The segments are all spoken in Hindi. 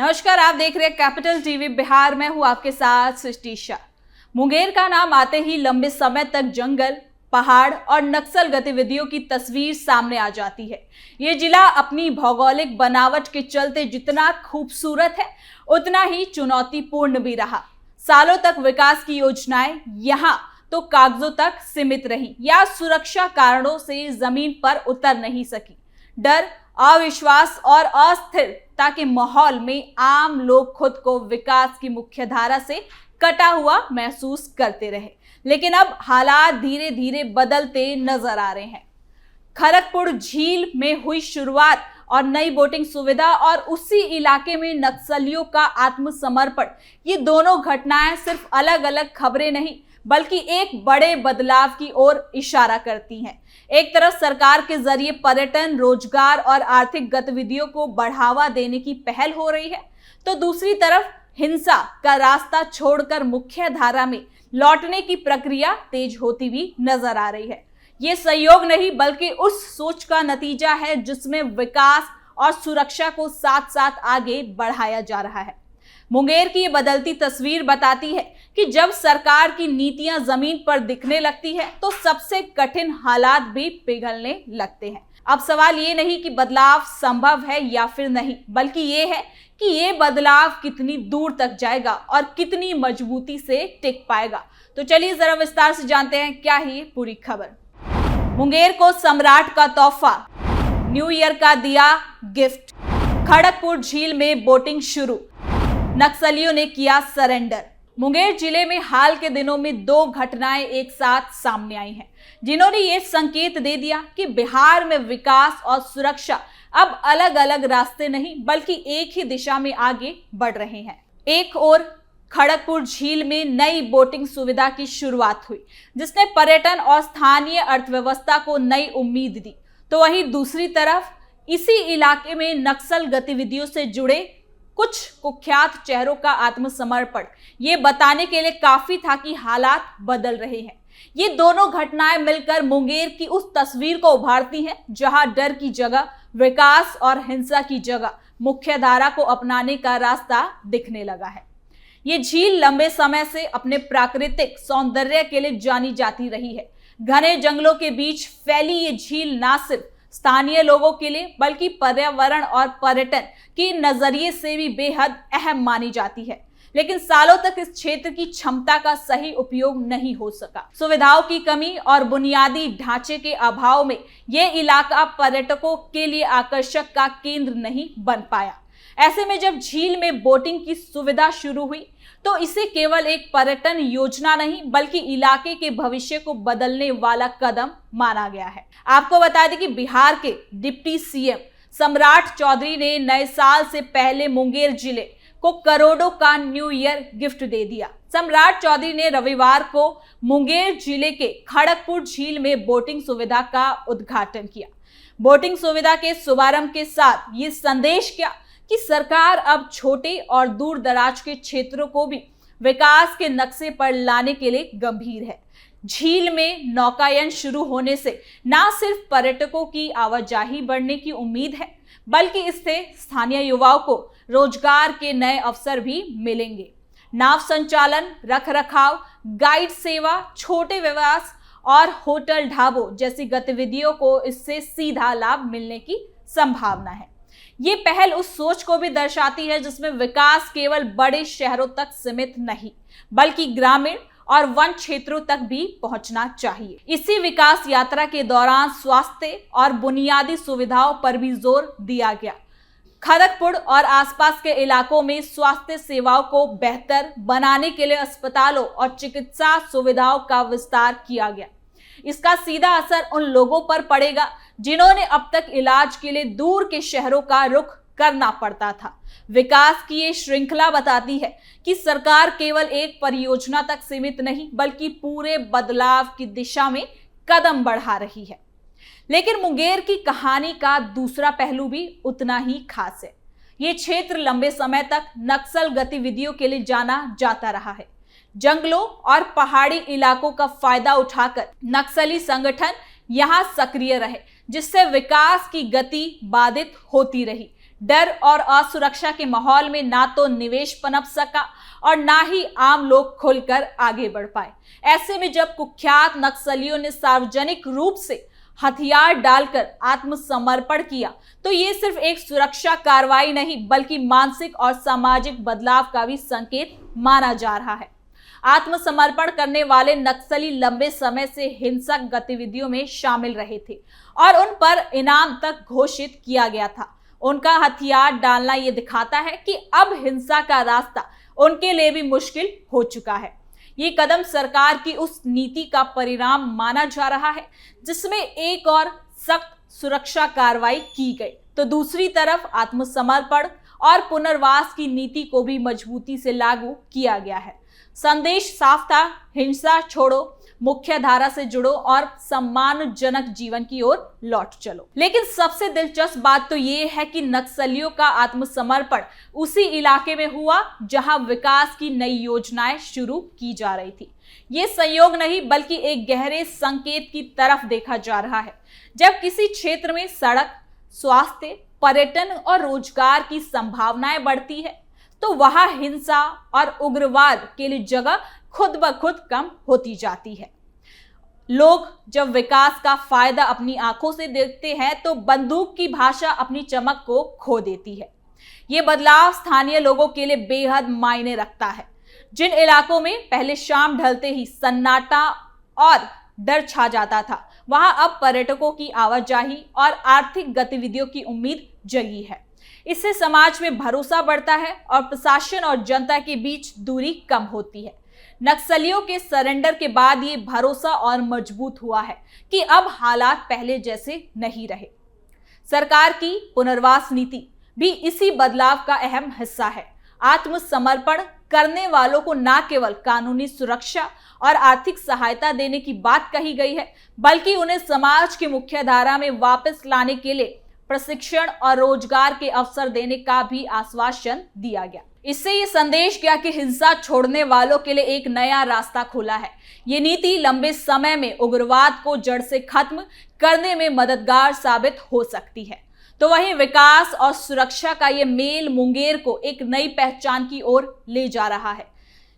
नमस्कार, आप देख रहे हैं कैपिटल टीवी बिहार। मैं हूं आपके साथ सृष्टि शाह। मुंगेर का नाम आते ही लंबे समय तक जंगल, पहाड़ और नक्सल गतिविधियों की तस्वीर सामने आ जाती है। ये जिला अपनी भौगोलिक बनावट के चलते जितना खूबसूरत है, उतना ही चुनौतीपूर्ण भी रहा। सालों तक विकास की योजनाएं यहाँ तो कागजों तक सीमित रही या सुरक्षा कारणों से जमीन पर उतर नहीं सकी। डर, अविश्वास और अस्थिरता के माहौल में आम लोग खुद को विकास की मुख्यधारा से कटा हुआ महसूस करते रहे। लेकिन अब हालात धीरे धीरे बदलते नजर आ रहे हैं। खड़गपुर झील में हुई शुरुआत और नई बोटिंग सुविधा और उसी इलाके में नक्सलियों का आत्मसमर्पण, ये दोनों घटनाएं सिर्फ अलग अलग खबरें नहीं बल्कि एक बड़े बदलाव की ओर इशारा करती हैं। एक तरफ सरकार के जरिए पर्यटन, रोजगार और आर्थिक गतिविधियों को बढ़ावा देने की पहल हो रही है, तो दूसरी तरफ हिंसा का रास्ता छोड़कर मुख्य धारा में लौटने की प्रक्रिया तेज होती भी नजर आ रही है। ये सहयोग नहीं बल्कि उस सोच का नतीजा है जिसमें विकास और सुरक्षा को साथ साथ आगे बढ़ाया जा रहा है। मुंगेर की ये बदलती तस्वीर बताती है कि जब सरकार की नीतियां जमीन पर दिखने लगती है तो सबसे कठिन हालात भी पिघलने लगते हैं। अब सवाल ये नहीं कि बदलाव संभव है या फिर नहीं, बल्कि ये है कि ये बदलाव कितनी दूर तक जाएगा और कितनी मजबूती से टिक पाएगा। तो चलिए जरा विस्तार से जानते हैं क्या है ये पूरी खबर। मुंगेर को सम्राट का तोहफा, न्यू ईयर का दिया गिफ्ट। खड़गपुर झील में बोटिंग शुरू, नक्सलियों ने किया सरेंडर। मुंगेर जिले में हाल के दिनों में दो घटनाएं एक साथ सामने आई हैं, जिन्होंने ये संकेत दे दिया कि बिहार में विकास और सुरक्षा अब अलग अलग रास्ते नहीं बल्कि एक ही दिशा में आगे बढ़ रहे हैं। एक ओर खड़गपुर झील में नई बोटिंग सुविधा की शुरुआत हुई, जिसने पर्यटन और स्थानीय अर्थव्यवस्था को नई उम्मीद दी, तो वहीं दूसरी तरफ इसी इलाके में नक्सल गतिविधियों से जुड़े कुछ कुख्यात चेहरों का आत्मसमर्पण ये बताने के लिए काफी था कि हालात बदल रहे हैं। ये दोनों घटनाएं मिलकर मुंगेर की उस तस्वीर को उभारती हैं जहां डर की जगह विकास और हिंसा की जगह मुख्यधारा को अपनाने का रास्ता दिखने लगा है। ये झील लंबे समय से अपने प्राकृतिक सौंदर्य के लिए जानी जाती रही है। घने जंगलों के बीच फैली ये झील ना सिर्फ स्थानीय लोगों के लिए बल्कि पर्यावरण और पर्यटन के नजरिए से भी बेहद अहम मानी जाती है। लेकिन सालों तक इस क्षेत्र की क्षमता का सही उपयोग नहीं हो सका। सुविधाओं की कमी और बुनियादी ढांचे के अभाव में यह इलाका पर्यटकों के लिए आकर्षक का केंद्र नहीं बन पाया। ऐसे में जब झील में बोटिंग की सुविधा शुरू हुई तो इसे केवल एक पर्यटन योजना नहीं बल्कि इलाके के भविष्य को बदलने वाला कदम माना गया है। आपको बता दें कि बिहार के डिप्टी सीएम सम्राट चौधरी ने नए साल से पहले मुंगेर जिले को करोड़ों का न्यू ईयर गिफ्ट दे दिया। सम्राट चौधरी ने रविवार को मुंगेर जिले के खड़गपुर झील में बोटिंग सुविधा का उद्घाटन किया। बोटिंग सुविधा के शुभारंभ के साथ ये संदेश किया कि सरकार अब छोटे और दूर दराज के क्षेत्रों को भी विकास के नक्शे पर लाने के लिए गंभीर है। झील में नौकायन शुरू होने से न सिर्फ पर्यटकों की आवाजाही बढ़ने की उम्मीद है बल्कि इससे स्थानीय युवाओं को रोजगार के नए अवसर भी मिलेंगे। नाव संचालन, रखरखाव, गाइड सेवा, छोटे व्यवसाय और होटल ढाबों जैसी गतिविधियों को इससे सीधा लाभ मिलने की संभावना है। ये पहल उस सोच को भी दर्शाती है जिसमें विकास केवल बड़े शहरों तक सीमित नहीं बल्कि ग्रामीण और वन क्षेत्रों तक भी पहुंचना चाहिए। इसी विकास यात्रा के दौरान स्वास्थ्य और बुनियादी सुविधाओं पर भी जोर दिया गया। खड़गपुर और आसपास के इलाकों में स्वास्थ्य सेवाओं को बेहतर बनाने के लिए अस्पतालों और चिकित्सा सुविधाओं का विस्तार किया गया। इसका सीधा असर उन लोगों पर पड़ेगा जिन्होंने अब तक इलाज के लिए दूर के शहरों का रुख करना पड़ता था। विकास की ये श्रृंखला बताती है कि सरकार केवल एक परियोजना तक सीमित नहीं बल्कि पूरे बदलाव की दिशा में कदम बढ़ा रही है। लेकिन मुंगेर की कहानी का दूसरा पहलू भी उतना ही खास है। ये क्षेत्र लंबे समय तक नक्सल गतिविधियों के लिए जाना जाता रहा है। जंगलों और पहाड़ी इलाकों का फायदा उठाकर नक्सली संगठन यहां सक्रिय रहे, जिससे विकास की गति बाधित होती रही। डर और असुरक्षा के माहौल में ना तो निवेश पनप सका और ना ही आम लोग खुलकर आगे बढ़ पाए। ऐसे में जब कुख्यात नक्सलियों ने सार्वजनिक रूप से हथियार डालकर आत्मसमर्पण किया तो ये सिर्फ एक सुरक्षा कार्रवाई नहीं बल्कि मानसिक और सामाजिक बदलाव का भी संकेत माना जा रहा है। आत्मसमर्पण करने वाले नक्सली लंबे समय से हिंसक गतिविधियों में शामिल रहे थे और उन पर इनाम तक घोषित किया गया था। उनका हथियार डालना ये दिखाता है कि अब हिंसा का रास्ता उनके लिए भी मुश्किल हो चुका है। ये कदम सरकार की उस नीति का परिणाम माना जा रहा है जिसमें एक और सख्त सुरक्षा कार्रवाई की गई तो दूसरी तरफ आत्मसमर्पण और पुनर्वास की नीति को भी मजबूती से लागू किया गया है। संदेश साफ था, हिंसा छोड़ो, मुख्य धारा से जुड़ो और सम्मानजनक जीवन की ओर लौट चलो। लेकिन सबसे दिलचस्प बात तो ये है कि नक्सलियों का आत्मसमर्पण उसी इलाके में हुआ जहां विकास की नई योजनाएं शुरू की जा रही थी। ये संयोग नहीं बल्कि एक गहरे संकेत की तरफ देखा जा रहा है। जब किसी क्षेत्र में सड़क, स्वास्थ्य, पर्यटन और रोजगार की संभावनाएं बढ़ती है तो वहां हिंसा और उग्रवाद के लिए जगह खुद ब खुद कम होती जाती है। लोग जब विकास का फायदा अपनी आंखों से देखते हैं तो बंदूक की भाषा अपनी चमक को खो देती है। ये बदलाव स्थानीय लोगों के लिए बेहद मायने रखता है। जिन इलाकों में पहले शाम ढलते ही सन्नाटा और डर छा जाता था वहां अब पर्यटकों की आवाजाही और आर्थिक गतिविधियों की उम्मीद जगी है। इससे समाज में भरोसा बढ़ता है और प्रशासन और जनता के बीच दूरी कम होती है। नक्सलियों के सरेंडर के बाद ये भरोसा और मजबूत हुआ है कि अब हालात पहले जैसे नहीं रहे। सरकार की पुनर्वास नीति भी इसी बदलाव का अहम हिस्सा है। आत्मसमर्पण करने वालों को न केवल कानूनी सुरक्षा और आर्थिक सहायता देने की बात कही गई है बल्कि उन्हें समाज की मुख्य धारा में वापस लाने के लिए प्रशिक्षण और रोजगार के अवसर देने का भी आश्वासन दिया गया। इससे ये संदेश गया कि हिंसा छोड़ने वालों के लिए एक नया रास्ता खुला है। ये नीति लंबे समय में उग्रवाद को जड़ से खत्म करने में मददगार साबित हो सकती है। तो वहीं विकास और सुरक्षा का ये मेल मुंगेर को एक नई पहचान की ओर ले जा रहा है।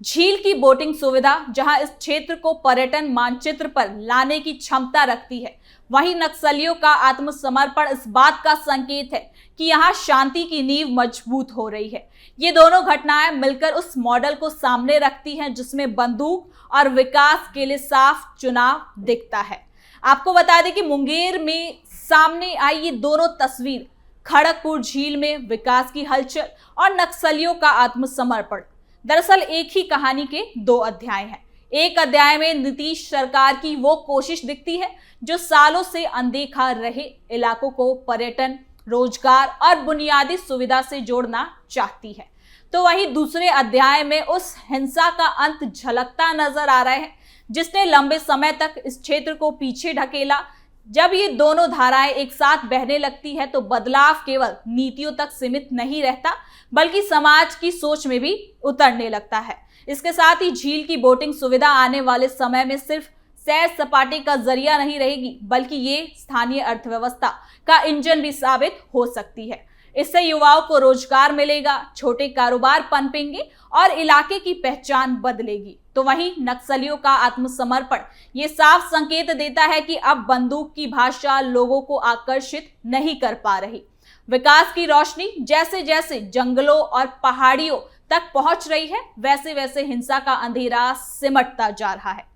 झील की बोटिंग सुविधा जहां इस क्षेत्र को पर्यटन मानचित्र पर लाने की क्षमता रखती है, वहीं नक्सलियों का आत्मसमर्पण इस बात का संकेत है कि यहां शांति की नींव मजबूत हो रही है। ये दोनों घटनाएं मिलकर उस मॉडल को सामने रखती हैं जिसमें बंदूक और विकास के लिए साफ चुनाव दिखता है। आपको बता दें कि मुंगेर में सामने आई ये दोनों तस्वीर, खड़गपुर झील में विकास की हलचल और नक्सलियों का आत्मसमर्पण, दरअसल एक ही कहानी के दो अध्याय हैं। एक अध्याय में नीतीश सरकार की वो कोशिश दिखती है जो सालों से अनदेखा रहे इलाकों को पर्यटन, रोजगार और बुनियादी सुविधा से जोड़ना चाहती है। तो वहीं दूसरे अध्याय में उस हिंसा का अंत झलकता नजर आ रहा है जिसने लंबे समय तक इस क्षेत्र को पीछे ढकेला। जब ये दोनों धाराएं एक साथ बहने लगती है तो बदलाव केवल नीतियों तक सीमित नहीं रहता बल्कि समाज की सोच में भी उतरने लगता है। इसके साथ ही झील की बोटिंग सुविधा आने वाले समय में सिर्फ सैर सपाटे का जरिया नहीं रहेगी बल्कि ये स्थानीय अर्थव्यवस्था का इंजन भी साबित हो सकती है। इससे युवाओं को रोजगार मिलेगा, छोटे कारोबार पनपेंगे और इलाके की पहचान बदलेगी। तो वहीं नक्सलियों का आत्मसमर्पण ये साफ संकेत देता है कि अब बंदूक की भाषा लोगों को आकर्षित नहीं कर पा रही। विकास की रोशनी जैसे जैसे जंगलों और पहाड़ियों तक पहुंच रही है वैसे वैसे हिंसा का अंधेरा सिमटता जा रहा है।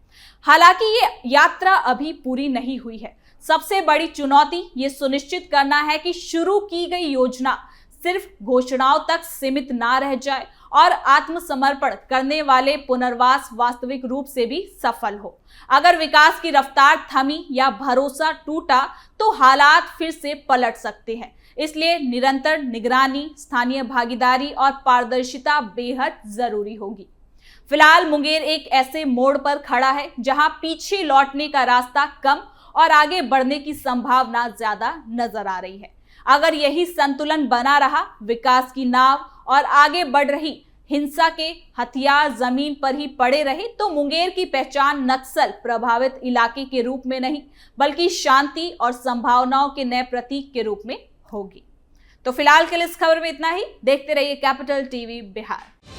हालांकि ये यात्रा अभी पूरी नहीं हुई है। सबसे बड़ी चुनौती ये सुनिश्चित करना है कि शुरू की गई योजना सिर्फ घोषणाओं तक सीमित ना रह जाए और आत्मसमर्पण करने वाले पुनर्वास वास्तविक रूप से भी सफल हो। अगर विकास की रफ्तार थमी या भरोसा टूटा तो हालात फिर से पलट सकते हैं। इसलिए निरंतर निगरानी, स्थानीय भागीदारी और पारदर्शिता बेहद जरूरी होगी। फिलहाल मुंगेर एक ऐसे मोड़ पर खड़ा है जहां पीछे लौटने का रास्ता कम और आगे बढ़ने की संभावना ज्यादा नजर आ रही है। अगर यही संतुलन बना रहा, विकास की नाव और आगे बढ़ रही हिंसा के हथियार जमीन पर ही पड़े रहे, तो मुंगेर की पहचान नक्सल प्रभावित इलाके के रूप में नहीं बल्कि शांति और संभावनाओं के नए प्रतीक के रूप में होगी। तो फिलहाल के लिए इस खबर में इतना ही। देखते रहिए कैपिटल टीवी बिहार।